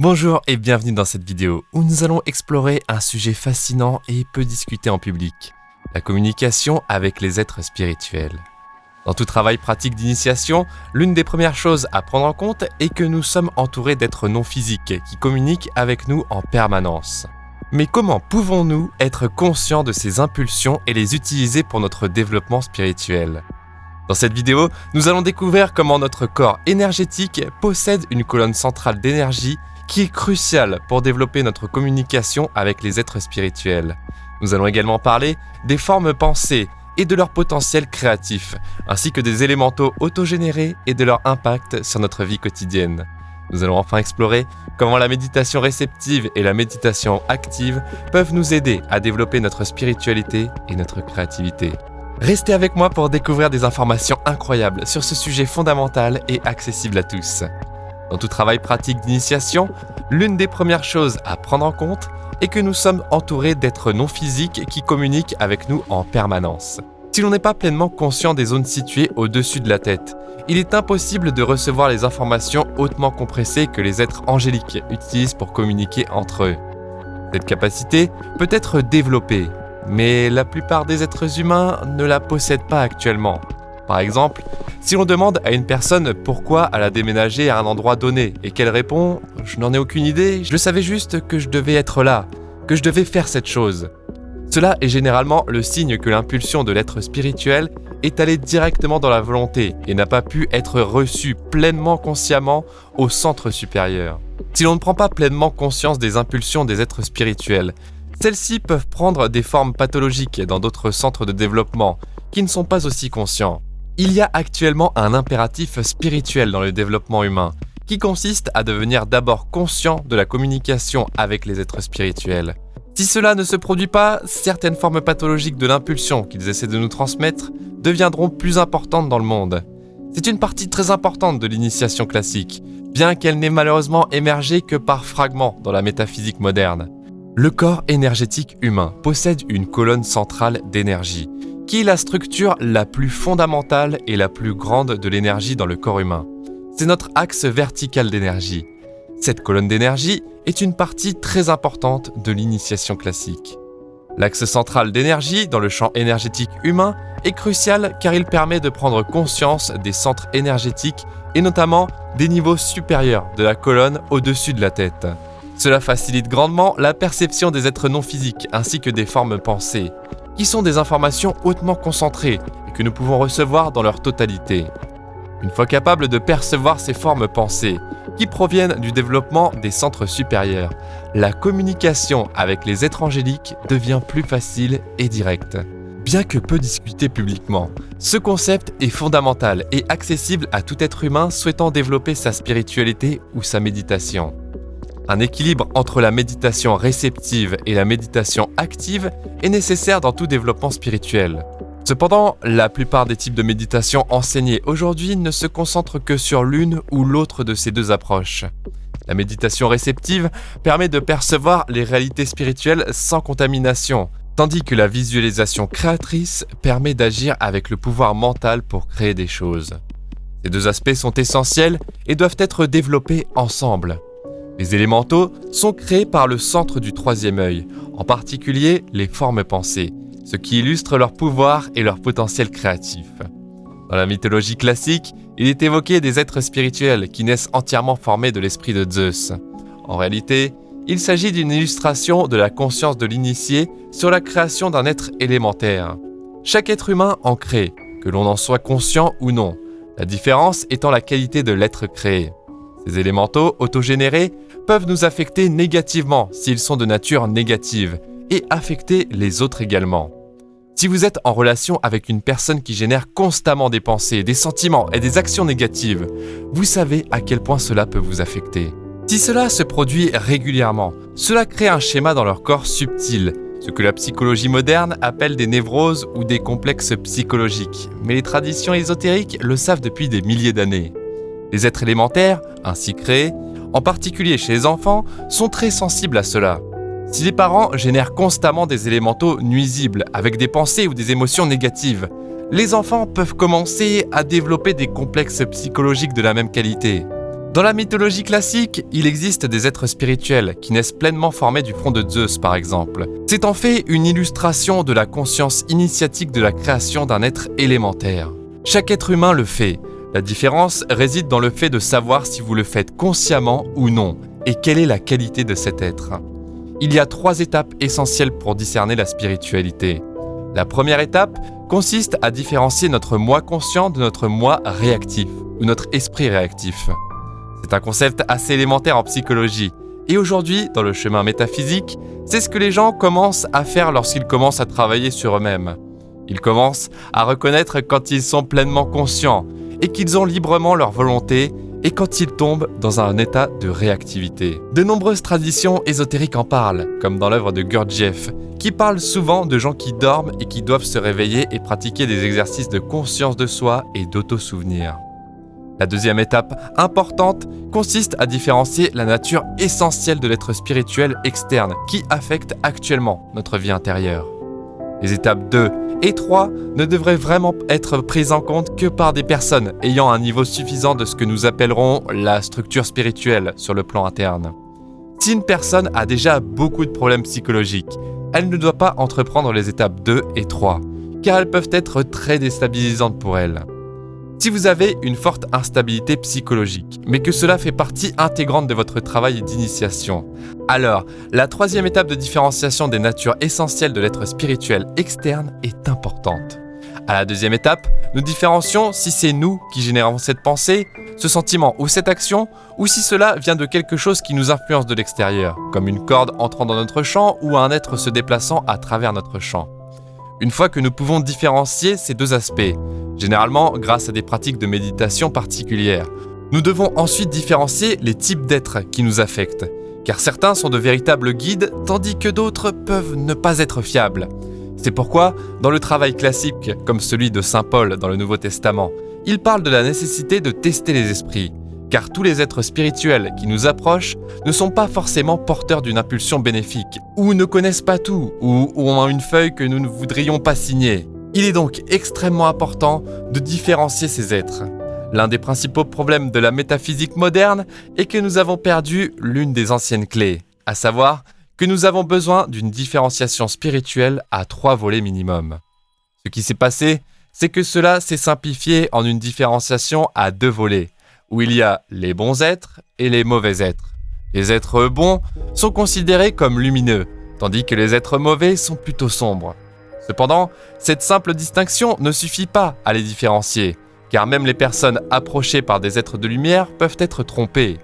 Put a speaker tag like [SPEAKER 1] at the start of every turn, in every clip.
[SPEAKER 1] Bonjour et bienvenue dans cette vidéo où nous allons explorer un sujet fascinant et peu discuté en public, la communication avec les êtres spirituels. Dans tout travail pratique d'initiation, l'une des premières choses à prendre en compte est que nous sommes entourés d'êtres non physiques qui communiquent avec nous en permanence. Mais comment pouvons-nous être conscients de ces impulsions et les utiliser pour notre développement spirituel ? Dans cette vidéo, nous allons découvrir comment notre corps énergétique possède une colonne centrale d'énergie qui est cruciale pour développer notre communication avec les êtres spirituels. Nous allons également parler des formes pensées et de leur potentiel créatif, ainsi que des élémentaux autogénérés et de leur impact sur notre vie quotidienne. Nous allons enfin explorer comment la méditation réceptive et la méditation active peuvent nous aider à développer notre spiritualité et notre créativité. Restez avec moi pour découvrir des informations incroyables sur ce sujet fondamental et accessible à tous. Dans tout travail pratique d'initiation, l'une des premières choses à prendre en compte est que nous sommes entourés d'êtres non physiques qui communiquent avec nous en permanence. Si l'on n'est pas pleinement conscient des zones situées au-dessus de la tête, il est impossible de recevoir les informations hautement compressées que les êtres angéliques utilisent pour communiquer entre eux. Cette capacité peut être développée, mais la plupart des êtres humains ne la possèdent pas actuellement. Par exemple, si l'on demande à une personne pourquoi elle a déménagé à un endroit donné et qu'elle répond « Je n'en ai aucune idée, je savais juste que je devais être là, que je devais faire cette chose ». Cela est généralement le signe que l'impulsion de l'être spirituel est allée directement dans la volonté et n'a pas pu être reçue pleinement consciemment au centre supérieur. Si l'on ne prend pas pleinement conscience des impulsions des êtres spirituels, celles-ci peuvent prendre des formes pathologiques dans d'autres centres de développement qui ne sont pas aussi conscients. Il y a actuellement un impératif spirituel dans le développement humain qui consiste à devenir d'abord conscient de la communication avec les êtres spirituels. Si cela ne se produit pas, certaines formes pathologiques de l'impulsion qu'ils essaient de nous transmettre deviendront plus importantes dans le monde. C'est une partie très importante de l'initiation classique, bien qu'elle n'ait malheureusement émergé que par fragments dans la métaphysique moderne. Le corps énergétique humain possède une colonne centrale d'énergie, qui est la structure la plus fondamentale et la plus grande de l'énergie dans le corps humain. C'est notre axe vertical d'énergie. Cette colonne d'énergie est une partie très importante de l'initiation classique. L'axe central d'énergie dans le champ énergétique humain est crucial car il permet de prendre conscience des centres énergétiques et notamment des niveaux supérieurs de la colonne au-dessus de la tête. Cela facilite grandement la perception des êtres non physiques ainsi que des formes pensées, qui sont des informations hautement concentrées et que nous pouvons recevoir dans leur totalité. Une fois capable de percevoir ces formes pensées, qui proviennent du développement des centres supérieurs, la communication avec les êtres angéliques devient plus facile et directe. Bien que peu discuté publiquement, ce concept est fondamental et accessible à tout être humain souhaitant développer sa spiritualité ou sa méditation. Un équilibre entre la méditation réceptive et la méditation active est nécessaire dans tout développement spirituel. Cependant, la plupart des types de méditation enseignés aujourd'hui ne se concentrent que sur l'une ou l'autre de ces deux approches. La méditation réceptive permet de percevoir les réalités spirituelles sans contamination, tandis que la visualisation créatrice permet d'agir avec le pouvoir mental pour créer des choses. Ces deux aspects sont essentiels et doivent être développés ensemble. Les élémentaux sont créés par le centre du troisième œil, en particulier les formes pensées, ce qui illustre leur pouvoir et leur potentiel créatif. Dans la mythologie classique, il est évoqué des êtres spirituels qui naissent entièrement formés de l'esprit de Zeus. En réalité, il s'agit d'une illustration de la conscience de l'initié sur la création d'un être élémentaire. Chaque être humain en crée, que l'on en soit conscient ou non, la différence étant la qualité de l'être créé. Ces élémentaux autogénérés peuvent nous affecter négativement s'ils sont de nature négative et affecter les autres également. Si vous êtes en relation avec une personne qui génère constamment des pensées, des sentiments et des actions négatives, vous savez à quel point cela peut vous affecter. Si cela se produit régulièrement, cela crée un schéma dans leur corps subtil, ce que la psychologie moderne appelle des névroses ou des complexes psychologiques, mais les traditions ésotériques le savent depuis des milliers d'années. Les êtres élémentaires, ainsi créés, en particulier chez les enfants, sont très sensibles à cela. Si les parents génèrent constamment des élémentaux nuisibles avec des pensées ou des émotions négatives, les enfants peuvent commencer à développer des complexes psychologiques de la même qualité. Dans la mythologie classique, il existe des êtres spirituels qui naissent pleinement formés du front de Zeus par exemple. C'est en fait une illustration de la conscience initiatique de la création d'un être élémentaire. Chaque être humain le fait. La différence réside dans le fait de savoir si vous le faites consciemment ou non, et quelle est la qualité de cet être. Il y a 3 étapes essentielles pour discerner la spiritualité. La première étape consiste à différencier notre moi conscient de notre moi réactif, ou notre esprit réactif. C'est un concept assez élémentaire en psychologie, et aujourd'hui, dans le chemin métaphysique, c'est ce que les gens commencent à faire lorsqu'ils commencent à travailler sur eux-mêmes. Ils commencent à reconnaître quand ils sont pleinement conscients, et qu'ils ont librement leur volonté, et quand ils tombent dans un état de réactivité. De nombreuses traditions ésotériques en parlent, comme dans l'œuvre de Gurdjieff, qui parle souvent de gens qui dorment et qui doivent se réveiller et pratiquer des exercices de conscience de soi et d'auto-souvenir. La deuxième étape importante consiste à différencier la nature essentielle de l'être spirituel externe qui affecte actuellement notre vie intérieure. Les étapes 2 et 3 ne devraient vraiment être prises en compte que par des personnes ayant un niveau suffisant de ce que nous appellerons la structure spirituelle sur le plan interne. Si une personne a déjà beaucoup de problèmes psychologiques, elle ne doit pas entreprendre les étapes 2 et 3, car elles peuvent être très déstabilisantes pour elle. Si vous avez une forte instabilité psychologique, mais que cela fait partie intégrante de votre travail d'initiation, alors la 3e étape de différenciation des natures essentielles de l'être spirituel externe est importante. À la 2e étape, nous différencions si c'est nous qui générons cette pensée, ce sentiment ou cette action, ou si cela vient de quelque chose qui nous influence de l'extérieur, comme une corde entrant dans notre champ ou un être se déplaçant à travers notre champ. Une fois que nous pouvons différencier ces 2 aspects, généralement grâce à des pratiques de méditation particulières, nous devons ensuite différencier les types d'êtres qui nous affectent, car certains sont de véritables guides, tandis que d'autres peuvent ne pas être fiables. C'est pourquoi, dans le travail classique, comme celui de Saint Paul dans le Nouveau Testament, il parle de la nécessité de tester les esprits, car tous les êtres spirituels qui nous approchent ne sont pas forcément porteurs d'une impulsion bénéfique, ou ne connaissent pas tout, ou ont une feuille que nous ne voudrions pas signer. Il est donc extrêmement important de différencier ces êtres. L'un des principaux problèmes de la métaphysique moderne est que nous avons perdu l'une des anciennes clés, à savoir que nous avons besoin d'une différenciation spirituelle à 3 volets minimum. Ce qui s'est passé, c'est que cela s'est simplifié en une différenciation à 2 volets, où il y a les bons êtres et les mauvais êtres. Les êtres bons sont considérés comme lumineux, tandis que les êtres mauvais sont plutôt sombres. Cependant, cette simple distinction ne suffit pas à les différencier, car même les personnes approchées par des êtres de lumière peuvent être trompées.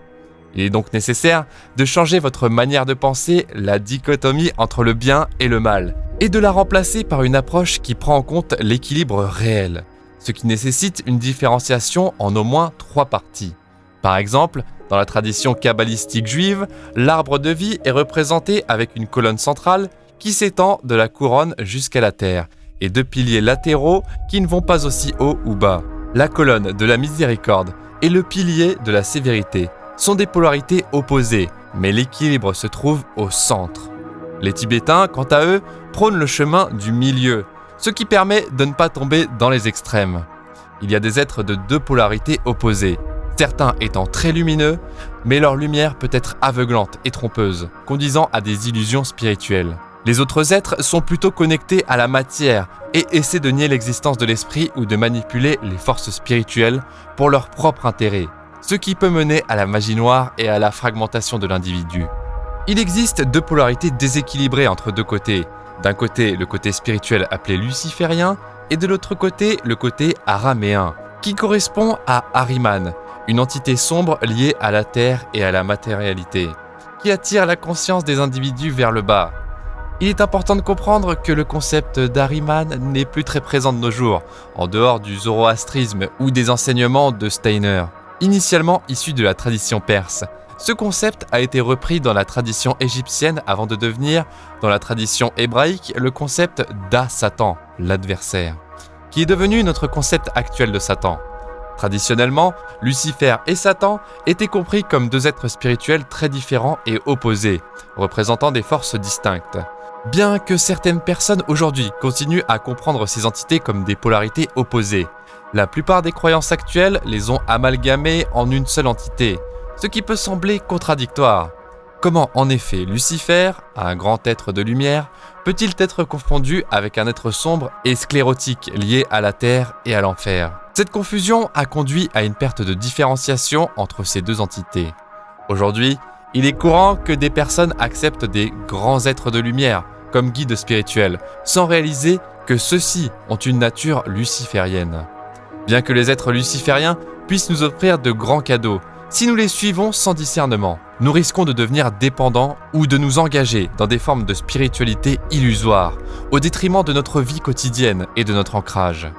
[SPEAKER 1] Il est donc nécessaire de changer votre manière de penser la dichotomie entre le bien et le mal, et de la remplacer par une approche qui prend en compte l'équilibre réel, ce qui nécessite une différenciation en au moins 3 parties. Par exemple, dans la tradition kabbalistique juive, l'arbre de vie est représenté avec une colonne centrale qui s'étend de la couronne jusqu'à la terre, et 2 piliers latéraux qui ne vont pas aussi haut ou bas. La colonne de la miséricorde et le pilier de la sévérité sont des polarités opposées, mais l'équilibre se trouve au centre. Les Tibétains, quant à eux, prônent le chemin du milieu, ce qui permet de ne pas tomber dans les extrêmes. Il y a des êtres de 2 polarités opposées, certains étant très lumineux, mais leur lumière peut être aveuglante et trompeuse, conduisant à des illusions spirituelles. Les autres êtres sont plutôt connectés à la matière et essaient de nier l'existence de l'esprit ou de manipuler les forces spirituelles pour leur propre intérêt, ce qui peut mener à la magie noire et à la fragmentation de l'individu. Il existe 2 polarités déséquilibrées entre 2 côtés. D'un côté, le côté spirituel appelé luciférien, et de l'autre côté, le côté araméen, qui correspond à Ahriman, une entité sombre liée à la terre et à la matérialité, qui attire la conscience des individus vers le bas. Il est important de comprendre que le concept d'Ahriman n'est plus très présent de nos jours, en dehors du zoroastrisme ou des enseignements de Steiner. Initialement issu de la tradition perse, ce concept a été repris dans la tradition égyptienne avant de devenir, dans la tradition hébraïque, le concept d'A-Satan, l'adversaire, qui est devenu notre concept actuel de Satan. Traditionnellement, Lucifer et Satan étaient compris comme 2 êtres spirituels très différents et opposés, représentant des forces distinctes. Bien que certaines personnes aujourd'hui continuent à comprendre ces entités comme des polarités opposées, la plupart des croyances actuelles les ont amalgamées en une seule entité, ce qui peut sembler contradictoire. Comment en effet Lucifer, un grand être de lumière, peut-il être confondu avec un être sombre et sclérotique lié à la terre et à l'enfer? Cette confusion a conduit à une perte de différenciation entre ces deux entités. Aujourd'hui, il est courant que des personnes acceptent des grands êtres de lumière comme guides spirituels, sans réaliser que ceux-ci ont une nature luciférienne. Bien que les êtres lucifériens puissent nous offrir de grands cadeaux, si nous les suivons sans discernement, nous risquons de devenir dépendants ou de nous engager dans des formes de spiritualité illusoires, au détriment de notre vie quotidienne et de notre ancrage.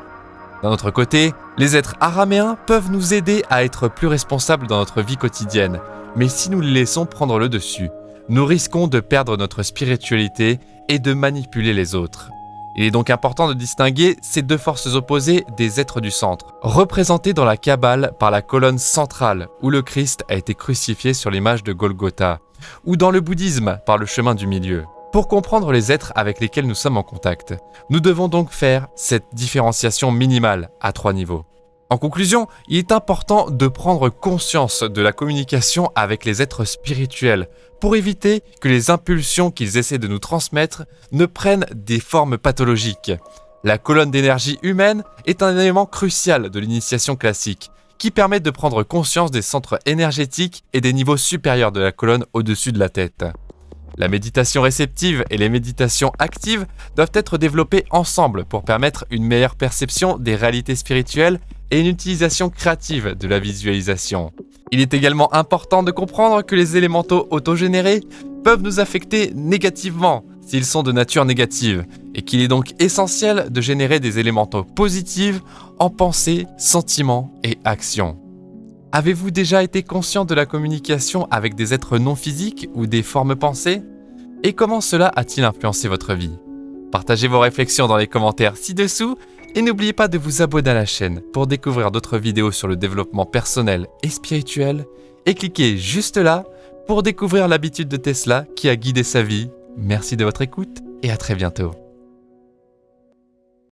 [SPEAKER 1] D'un autre côté, les êtres araméens peuvent nous aider à être plus responsables dans notre vie quotidienne, mais si nous les laissons prendre le dessus, nous risquons de perdre notre spiritualité et de manipuler les autres. Il est donc important de distinguer ces deux forces opposées des êtres du centre, représentés dans la Kabbale par la colonne centrale où le Christ a été crucifié sur l'image de Golgotha, ou dans le bouddhisme par le chemin du milieu. Pour comprendre les êtres avec lesquels nous sommes en contact, nous devons donc faire cette différenciation minimale à 3 niveaux. En conclusion, il est important de prendre conscience de la communication avec les êtres spirituels pour éviter que les impulsions qu'ils essaient de nous transmettre ne prennent des formes pathologiques. La colonne d'énergie humaine est un élément crucial de l'initiation classique qui permet de prendre conscience des centres énergétiques et des niveaux supérieurs de la colonne au-dessus de la tête. La méditation réceptive et les méditations actives doivent être développées ensemble pour permettre une meilleure perception des réalités spirituelles et une utilisation créative de la visualisation. Il est également important de comprendre que les élémentaux autogénérés peuvent nous affecter négativement s'ils sont de nature négative et qu'il est donc essentiel de générer des élémentaux positifs en pensée, sentiments et actions. Avez-vous déjà été conscient de la communication avec des êtres non physiques ou des formes pensées? Et comment cela a-t-il influencé votre vie? Partagez vos réflexions dans les commentaires ci-dessous et n'oubliez pas de vous abonner à la chaîne pour découvrir d'autres vidéos sur le développement personnel et spirituel et cliquez juste là pour découvrir l'habitude de Tesla qui a guidé sa vie. Merci de votre écoute et à très bientôt.